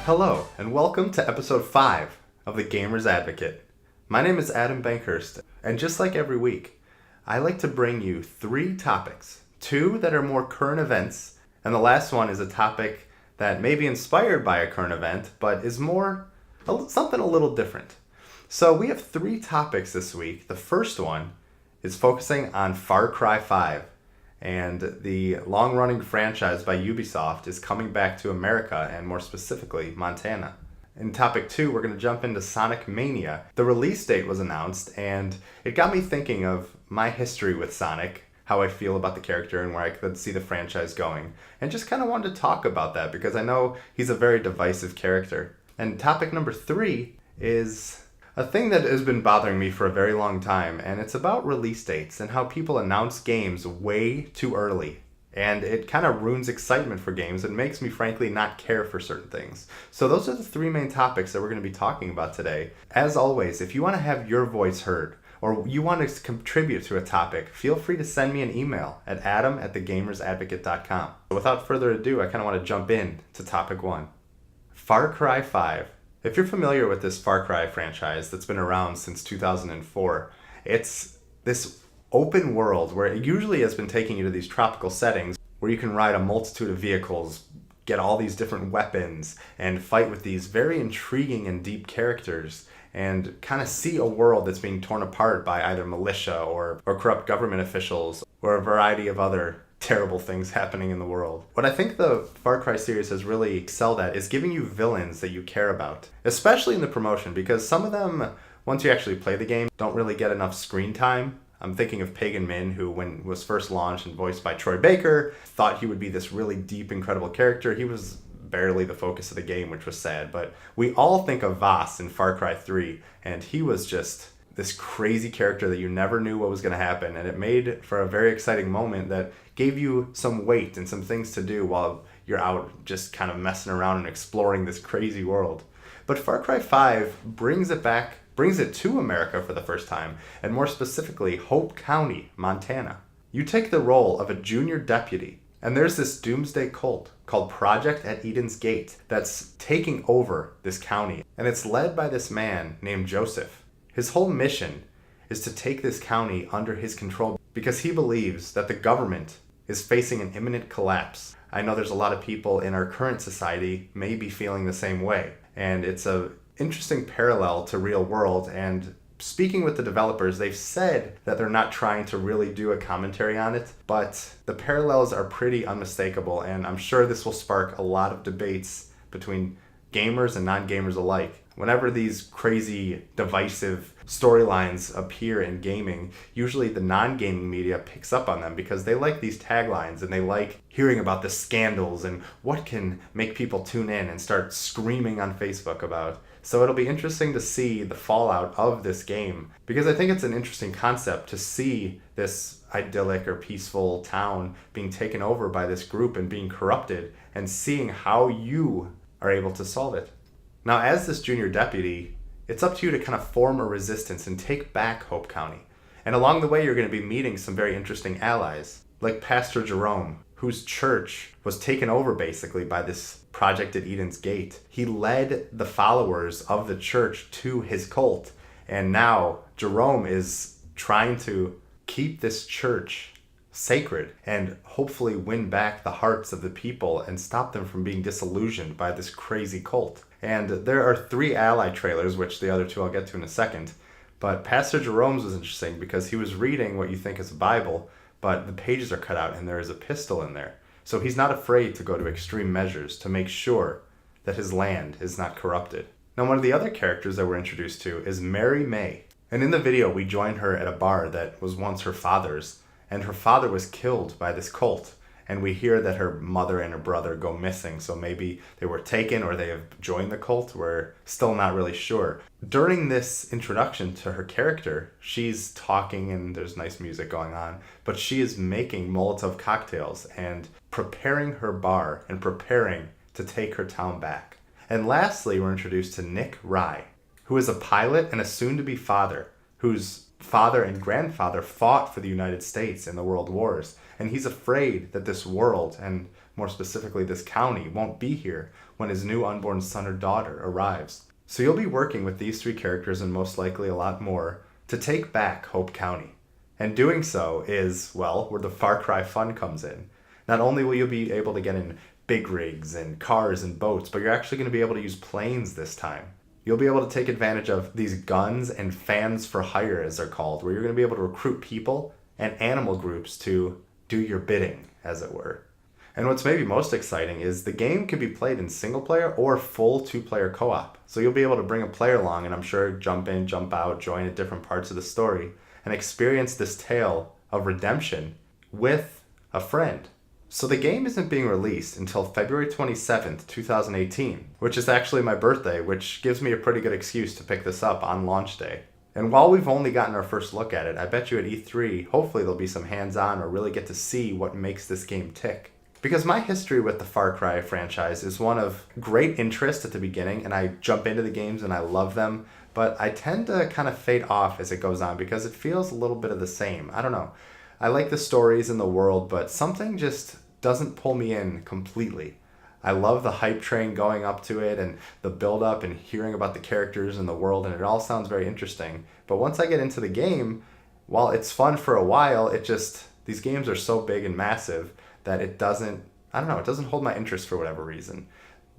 Hello, and welcome to episode 5 of The Gamer's Advocate. My name is Adam Bankhurst, and just like every week, I like to bring you 3 topics. 2 that are more current events, and the last one is a topic that may be inspired by a current event, but is more something a little different. So we have 3 topics this week. The first one is focusing on Far Cry 5. And the long-running franchise by Ubisoft is coming back to America, and more specifically, Montana. In topic 2, we're going to jump into Sonic Mania. The release date was announced, and it got me thinking of my history with Sonic, how I feel about the character and where I could see the franchise going, and just kind of wanted to talk about that because I know he's a very divisive character. And topic number 3 is a thing that has been bothering me for a very long time, and it's about release dates and how people announce games way too early. And it kind of ruins excitement for games and makes me frankly not care for certain things. So those are the 3 main topics that we're going to be talking about today. As always, if you want to have your voice heard, or you want to contribute to a topic, feel free to send me an email at adam@thegamersadvocate.com. Without further ado, I kind of want to jump in to topic 1. Far Cry 5. If you're familiar with this Far Cry franchise that's been around since 2004, it's this open world where it usually has been taking you to these tropical settings where you can ride a multitude of vehicles, get all these different weapons, and fight with these very intriguing and deep characters, and kind of see a world that's being torn apart by either militia or corrupt government officials or a variety of other terrible things happening in the world. What I think the Far Cry series has really excelled at is giving you villains that you care about, especially in the promotion, because some of them, once you actually play the game, don't really get enough screen time. I'm thinking of Pagan Min, who, when it was first launched and voiced by Troy Baker, thought he would be this really deep, incredible character. He was barely the focus of the game, which was sad, but we all think of Voss in Far Cry 3, and he was just this crazy character that you never knew what was going to happen, and it made for a very exciting moment that gave you some weight and some things to do while you're out just kind of messing around and exploring this crazy world. But Far Cry 5 brings it to America for the first time, and more specifically, Hope County, Montana. You take the role of a junior deputy, and there's this doomsday cult called Project at Eden's Gate that's taking over this county, and it's led by this man named Joseph. His whole mission is to take this county under his control because he believes that the government is facing an imminent collapse. I know there's a lot of people in our current society may be feeling the same way, and it's an interesting parallel to real world. And speaking with the developers, they've said that they're not trying to really do a commentary on it, but the parallels are pretty unmistakable, and I'm sure this will spark a lot of debates between gamers and non-gamers alike. Whenever these crazy, divisive storylines appear in gaming, usually the non-gaming media picks up on them because they like these taglines and they like hearing about the scandals and what can make people tune in and start screaming on Facebook about. So it'll be interesting to see the fallout of this game, because I think it's an interesting concept to see this idyllic or peaceful town being taken over by this group and being corrupted, and seeing how you are able to solve it. Now, as this junior deputy, it's up to you to kind of form a resistance and take back Hope County. And along the way, you're going to be meeting some very interesting allies, like Pastor Jerome, whose church was taken over basically by this Project at Eden's Gate. He led the followers of the church to his cult, and now Jerome is trying to keep this church sacred and hopefully win back the hearts of the people and stop them from being disillusioned by this crazy cult. And there are 3 ally trailers, which the other 2 I'll get to in a second. But Pastor Jerome's was interesting because he was reading what you think is a Bible, but the pages are cut out and there is a pistol in there. So he's not afraid to go to extreme measures to make sure that his land is not corrupted. Now, one of the other characters that we're introduced to is Mary May. And in the video, we join her at a bar that was once her father's, and her father was killed by this cult. And we hear that her mother and her brother go missing, so maybe they were taken or they have joined the cult. We're still not really sure. During this introduction to her character, she's talking and there's nice music going on, but she is making Molotov cocktails and preparing her bar and preparing to take her town back. And lastly, we're introduced to Nick Rye, who is a pilot and a soon-to-be father, whose father and grandfather fought for the United States in the World Wars, and he's afraid that this world, and more specifically this county, won't be here when his new unborn son or daughter arrives. So you'll be working with these three characters and most likely a lot more to take back Hope County. And doing so is, well, where the Far Cry fun comes in. Not only will you be able to get in big rigs and cars and boats, but you're actually going to be able to use planes this time. You'll be able to take advantage of these guns and fans for hire, as they're called, where you're going to be able to recruit people and animal groups to do your bidding, as it were. And what's maybe most exciting is the game can be played in single player or full two-player co-op. So you'll be able to bring a player along and I'm sure jump in, jump out, join at different parts of the story and experience this tale of redemption with a friend. So the game isn't being released until February 27th, 2018, which is actually my birthday, which gives me a pretty good excuse to pick this up on launch day. And while we've only gotten our first look at it, I bet you at E3, hopefully there'll be some hands-on or really get to see what makes this game tick. Because my history with the Far Cry franchise is one of great interest at the beginning, and I jump into the games and I love them, but I tend to kind of fade off as it goes on because it feels a little bit of the same. I don't know. I like the stories and the world, but something just doesn't pull me in completely. I love the hype train going up to it and the build up and hearing about the characters and the world, and it all sounds very interesting. But once I get into the game, while it's fun for a while, these games are so big and massive that it doesn't hold my interest for whatever reason.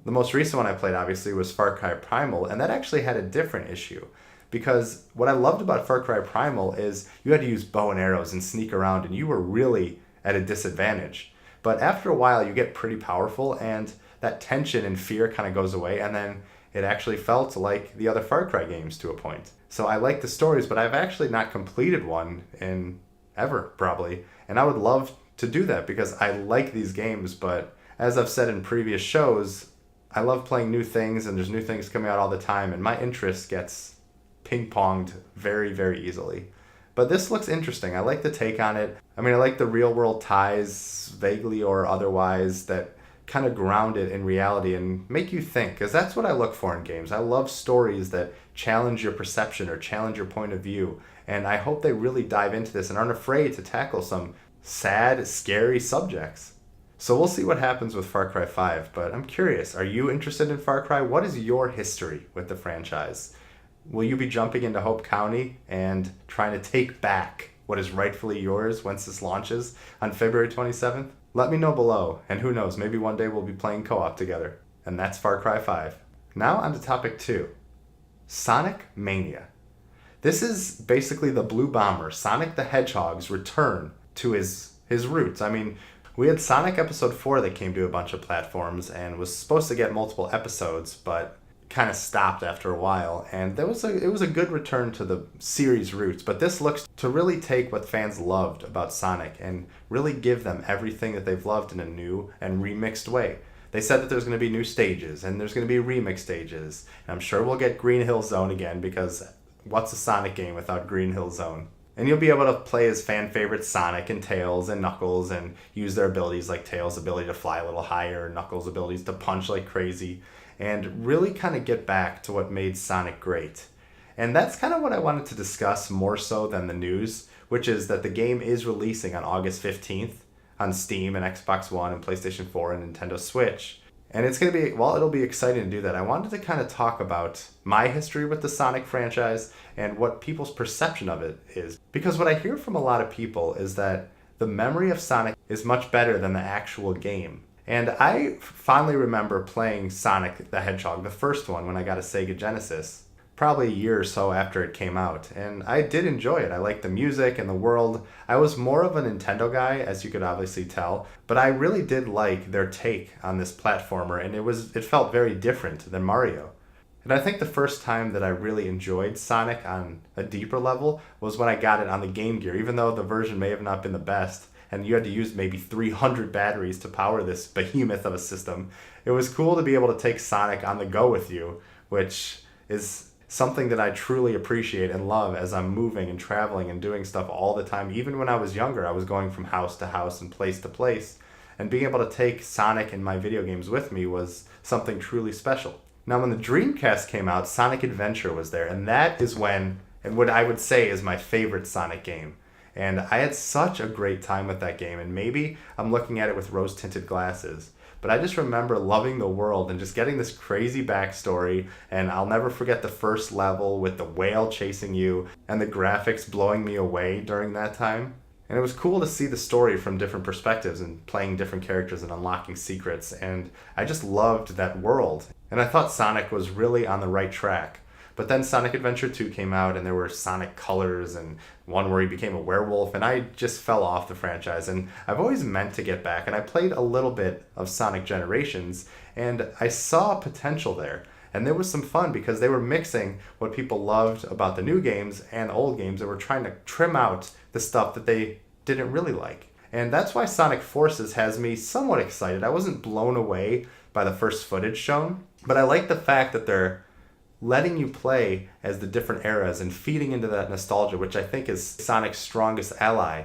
The most recent one I played, obviously, was Far Cry Primal, and that actually had a different issue. Because what I loved about Far Cry Primal is you had to use bow and arrows and sneak around, and you were really at a disadvantage. But after a while, you get pretty powerful, and that tension and fear kind of goes away, and then it actually felt like the other Far Cry games to a point. So I like the stories, but I've actually not completed one in ever, probably. And I would love to do that because I like these games, but as I've said in previous shows, I love playing new things and there's new things coming out all the time and my interest gets ping-ponged very, very easily. But this looks interesting. I like the take on it. I mean, I like the real world ties, vaguely or otherwise, that kind of ground it in reality and make you think, because that's what I look for in games. I love stories that challenge your perception or challenge your point of view, and I hope they really dive into this and aren't afraid to tackle some sad, scary subjects. So we'll see what happens with Far Cry 5, but I'm curious, are you interested in Far Cry? What is your history with the franchise? Will you be jumping into Hope County and trying to take back what is rightfully yours once this launches on February 27th? Let me know below, and who knows, maybe one day we'll be playing co-op together. And that's Far Cry 5. Now on to topic 2, Sonic Mania. This is basically the Blue Bomber, Sonic the Hedgehog's return to his roots. I mean, we had Sonic Episode 4 that came to a bunch of platforms and was supposed to get multiple episodes, but kind of stopped after a while, and it was a good return to the series roots. But this looks to really take what fans loved about Sonic and really give them everything that they've loved in a new and remixed way. They said that there's going to be new stages and there's going to be remix stages, and I'm sure we'll get Green Hill Zone again, because what's a Sonic game without Green Hill Zone? And you'll be able to play as fan favorites Sonic and Tails and Knuckles and use their abilities, like Tails' ability to fly a little higher, Knuckles' abilities to punch like crazy, and really kind of get back to what made Sonic great. And that's kind of what I wanted to discuss more so than the news, which is that the game is releasing on August 15th on Steam and Xbox One and PlayStation 4 and Nintendo Switch. And it's going to be, well, it'll be exciting to do that. I wanted to kind of talk about my history with the Sonic franchise and what people's perception of it is. Because what I hear from a lot of people is that the memory of Sonic is much better than the actual game. And I fondly remember playing Sonic the Hedgehog, the first one, when I got a Sega Genesis, probably a year or so after it came out. And I did enjoy it. I liked the music and the world. I was more of a Nintendo guy, as you could obviously tell, but I really did like their take on this platformer, and it felt very different than Mario. And I think the first time that I really enjoyed Sonic on a deeper level was when I got it on the Game Gear, even though the version may have not been the best, and you had to use maybe 300 batteries to power this behemoth of a system. It was cool to be able to take Sonic on the go with you, which is something that I truly appreciate and love as I'm moving and traveling and doing stuff all the time. Even when I was younger, I was going from house to house and place to place, and being able to take Sonic and my video games with me was something truly special. Now, when the Dreamcast came out, Sonic Adventure was there, and that is when and what I would say is my favorite Sonic game. And I had such a great time with that game, and maybe I'm looking at it with rose-tinted glasses. But I just remember loving the world and just getting this crazy backstory, and I'll never forget the first level with the whale chasing you and the graphics blowing me away during that time. And it was cool to see the story from different perspectives and playing different characters and unlocking secrets, and I just loved that world. And I thought Sonic was really on the right track. But then Sonic Adventure 2 came out, and there were Sonic Colors and one where he became a werewolf, and I just fell off the franchise. And I've always meant to get back, and I played a little bit of Sonic Generations, and I saw potential there. And there was some fun because they were mixing what people loved about the new games and the old games, and were trying to trim out the stuff that they didn't really like. And that's why Sonic Forces has me somewhat excited. I wasn't blown away by the first footage shown, but I like the fact that they're letting you play as the different eras and feeding into that nostalgia, which I think is Sonic's strongest ally,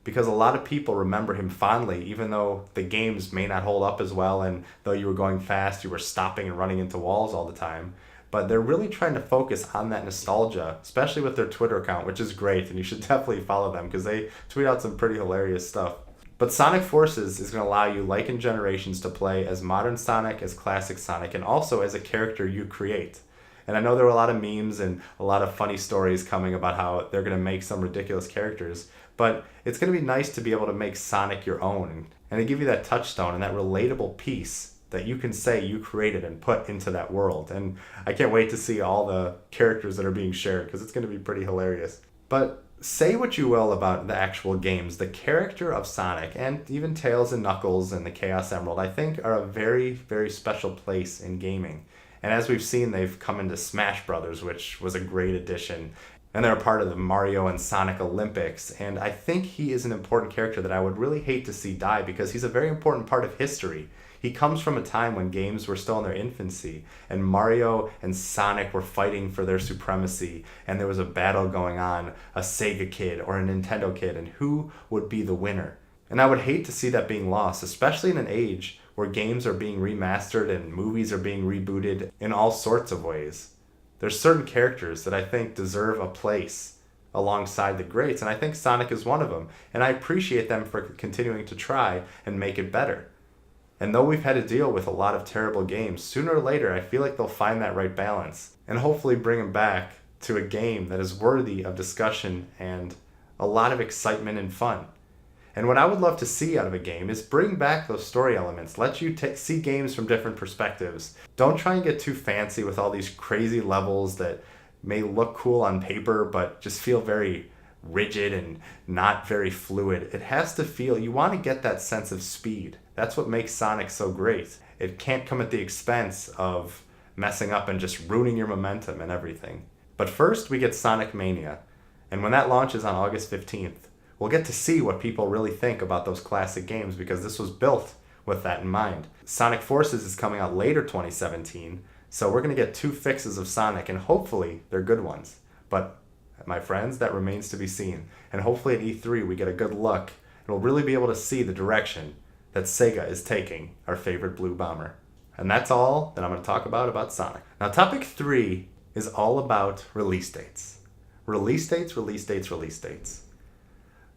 because a lot of people remember him fondly, even though the games may not hold up as well, and though you were going fast, you were stopping and running into walls all the time. But they're really trying to focus on that nostalgia, especially with their Twitter account, which is great, and you should definitely follow them because they tweet out some pretty hilarious stuff. But Sonic Forces is going to allow you, like in Generations, to play as modern Sonic, as classic Sonic, and also as a character you create. And I know there were a lot of memes and a lot of funny stories coming about how they're going to make some ridiculous characters, but it's going to be nice to be able to make Sonic your own and to give you that touchstone and that relatable piece that you can say you created and put into that world. And I can't wait to see all the characters that are being shared because it's going to be pretty hilarious. But say what you will about the actual games, the character of Sonic and even Tails and Knuckles and the Chaos Emerald, I think are a very, very special place in gaming. And as we've seen, they've come into Smash Brothers, which was a great addition. And they're a part of the Mario and Sonic Olympics. And I think he is an important character that I would really hate to see die because he's a very important part of history. He comes from a time when games were still in their infancy, and Mario and Sonic were fighting for their supremacy, and there was a battle going on, a Sega kid or a Nintendo kid, and who would be the winner? And I would hate to see that being lost, especially in an age where games are being remastered and movies are being rebooted in all sorts of ways. There's certain characters that I think deserve a place alongside the greats, and I think Sonic is one of them, and I appreciate them for continuing to try and make it better. And though we've had to deal with a lot of terrible games, sooner or later I feel like they'll find that right balance and hopefully bring them back to a game that is worthy of discussion and a lot of excitement and fun. And what I would love to see out of a game is bring back those story elements. Let you see games from different perspectives. Don't try and get too fancy with all these crazy levels that may look cool on paper but just feel very rigid and not very fluid. It has to feel, you want to get that sense of speed. That's what makes Sonic so great. It can't come at the expense of messing up and just ruining your momentum and everything. But first we get Sonic Mania. And when that launches on August 15th, we'll get to see what people really think about those classic games because this was built with that in mind. Sonic Forces is coming out later 2017, so we're going to get 2 fixes of Sonic, and hopefully they're good ones. But my friends, that remains to be seen. And hopefully at E3 we get a good look and we'll really be able to see the direction that Sega is taking our favorite blue bomber. And that's all that I'm going to talk about Sonic. Now topic 3 is all about release dates. Release dates, release dates, release dates.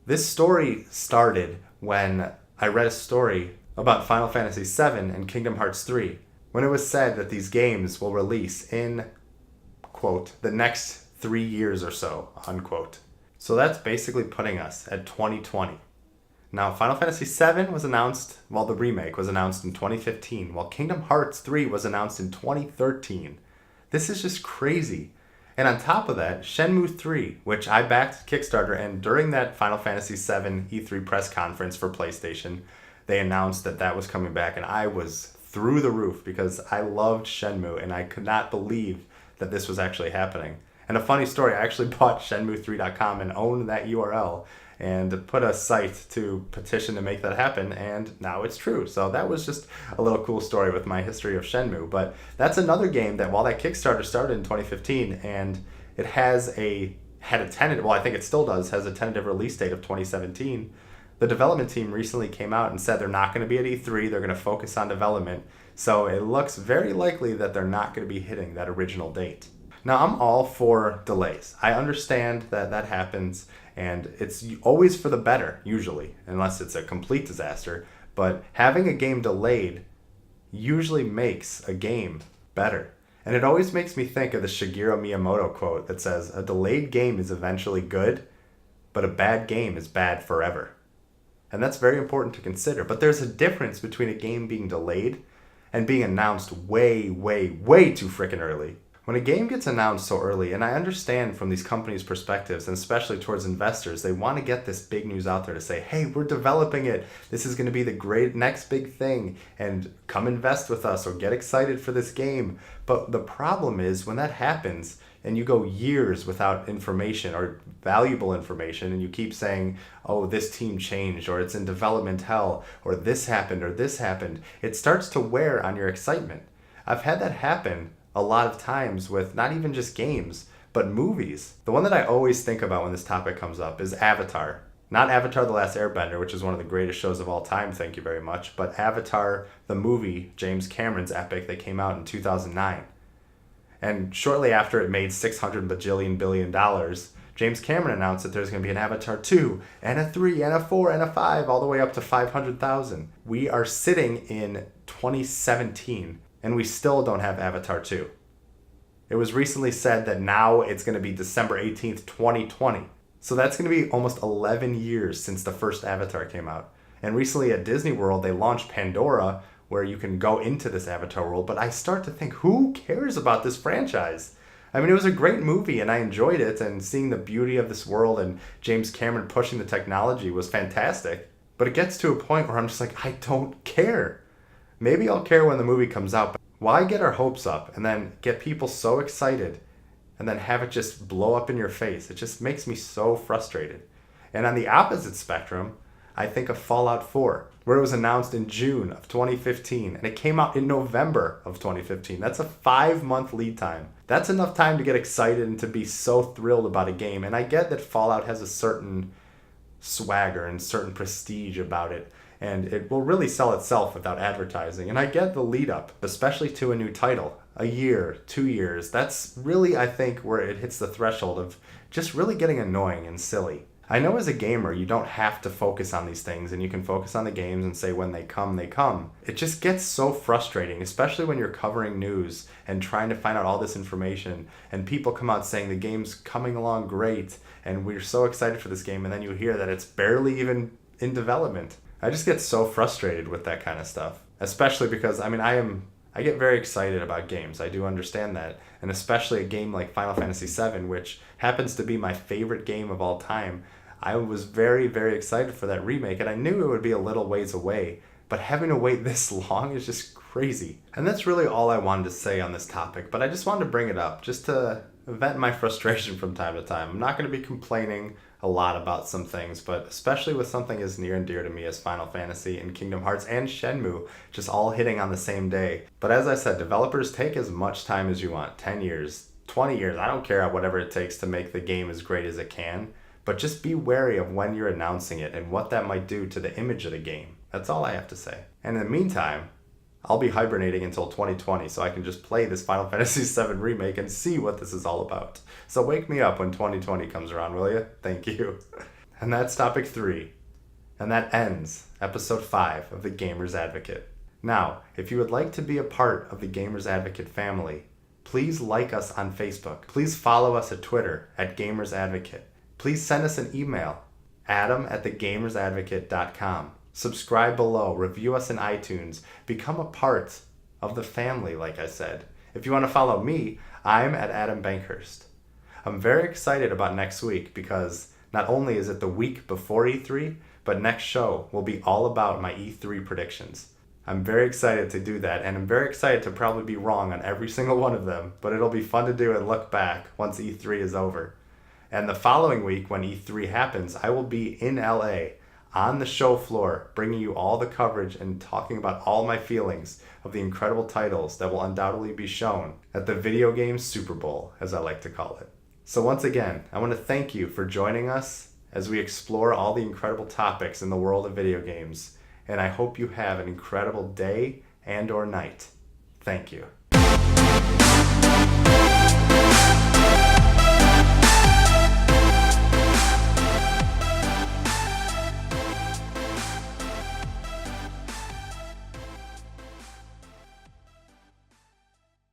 This story started when I read a story about Final Fantasy VII and Kingdom Hearts 3, when it was said that these games will release in, quote, the next 3 years or so, unquote. So that's basically putting us at 2020. Now, Final Fantasy VII was announced, the remake was announced in 2015, while Kingdom Hearts 3 was announced in 2013. This is just crazy. And on top of that, Shenmue 3, which I backed Kickstarter, and during that Final Fantasy VII E3 press conference for PlayStation, they announced that that was coming back, and I was through the roof because I loved Shenmue, and I could not believe that this was actually happening. And a funny story, I actually bought Shenmue3.com and owned that URL and put a site to petition to make that happen, and now it's true. So that was just a little cool story with my history of Shenmue. But that's another game that while that Kickstarter started in 2015 and it had a tentative, I think it still does, has a tentative release date of 2017, the development team recently came out and said they're not going to be at E3, they're going to focus on development. So it looks very likely that they're not going to be hitting that original date. Now, I'm all for delays. I understand that that happens, and it's always for the better, usually, unless it's a complete disaster. But having a game delayed usually makes a game better. And it always makes me think of the Shigeru Miyamoto quote that says, "A delayed game is eventually good, but a bad game is bad forever." And that's very important to consider. But there's a difference between a game being delayed and being announced way, way, way too freaking early. When a game gets announced so early, and I understand from these companies' perspectives, and especially towards investors, they want to get this big news out there to say, hey, we're developing it. This is going to be the great next big thing, and come invest with us or get excited for this game. But the problem is when that happens, and you go years without information or valuable information, and you keep saying, oh, this team changed, or it's in development hell, or this happened, it starts to wear on your excitement. I've had that happen a lot of times with not even just games, but movies. The one that I always think about when this topic comes up is Avatar. Not Avatar The Last Airbender, which is one of the greatest shows of all time, thank you very much, but Avatar, the movie, James Cameron's epic that came out in 2009. And shortly after it made $600 billion, James Cameron announced that there's going to be an Avatar 2, and a 3, and a 4, and a 5, all the way up to 500,000. We are sitting in 2017, and we still don't have Avatar 2. It was recently said that now it's going to be December 18th, 2020. So that's going to be almost 11 years since the first Avatar came out. And recently at Disney World, they launched Pandora, where you can go into this Avatar world. But I start to think, who cares about this franchise? I mean, it was a great movie, and I enjoyed it, and seeing the beauty of this world and James Cameron pushing the technology was fantastic. But it gets to a point where I'm just like, I don't care. Maybe I'll care when the movie comes out, but why get our hopes up and then get people so excited and then have it just blow up in your face? It just makes me so frustrated. And on the opposite spectrum, I think of Fallout 4, where it was announced in June of 2015, and it came out in November of 2015. That's a 5-month lead time. That's enough time to get excited and to be so thrilled about a game. And I get that Fallout has a certain swagger and certain prestige about it, and it will really sell itself without advertising. And I get the lead up, especially to a new title. A year, 2 years, that's really, I think, where it hits the threshold of just really getting annoying and silly. I know as a gamer, you don't have to focus on these things, and you can focus on the games and say when they come, they come. It just gets so frustrating, especially when you're covering news and trying to find out all this information, and people come out saying the game's coming along great, and we're so excited for this game, and then you hear that it's barely even in development. I just get so frustrated with that kind of stuff, especially because, I mean, I get very excited about games. I do understand that. And especially a game like Final Fantasy VII, which happens to be my favorite game of all time. I was very, very excited for that remake, and I knew it would be a little ways away, but having to wait this long is just crazy. And that's really all I wanted to say on this topic, but I just wanted to bring it up just to vent my frustration from time to time. I'm not going to be complaining a lot about some things, but especially with something as near and dear to me as Final Fantasy and Kingdom Hearts and Shenmue, just all hitting on the same day. But as I said, developers, take as much time as you want, 10 years, 20 years, I don't care, whatever it takes to make the game as great as it can, but just be wary of when you're announcing it and what that might do to the image of the game. That's all I have to say. And in the meantime, I'll be hibernating until 2020 so I can just play this Final Fantasy VII Remake and see what this is all about. So wake me up when 2020 comes around, will you? Thank you. And that's topic 3. And that ends episode 5 of The Gamer's Advocate. Now, if you would like to be a part of the Gamer's Advocate family, please like us on Facebook. Please follow us at Twitter at Gamer's Advocate. Please send us an email, adam@thegamersadvocate.com. Subscribe below, review us in iTunes, become a part of the family, like I said. If you want to follow me, I'm at Adam Bankhurst. I'm very excited about next week because not only is it the week before E3, but next show will be all about my E3 predictions. I'm very excited to do that, and I'm very excited to probably be wrong on every single one of them, but it'll be fun to do and look back once E3 is over. And the following week, when E3 happens, I will be in LA on the show floor, bringing you all the coverage and talking about all my feelings of the incredible titles that will undoubtedly be shown at the Video Game Super Bowl, as I like to call it. So once again, I want to thank you for joining us as we explore all the incredible topics in the world of video games, and I hope you have an incredible day and or night. Thank you.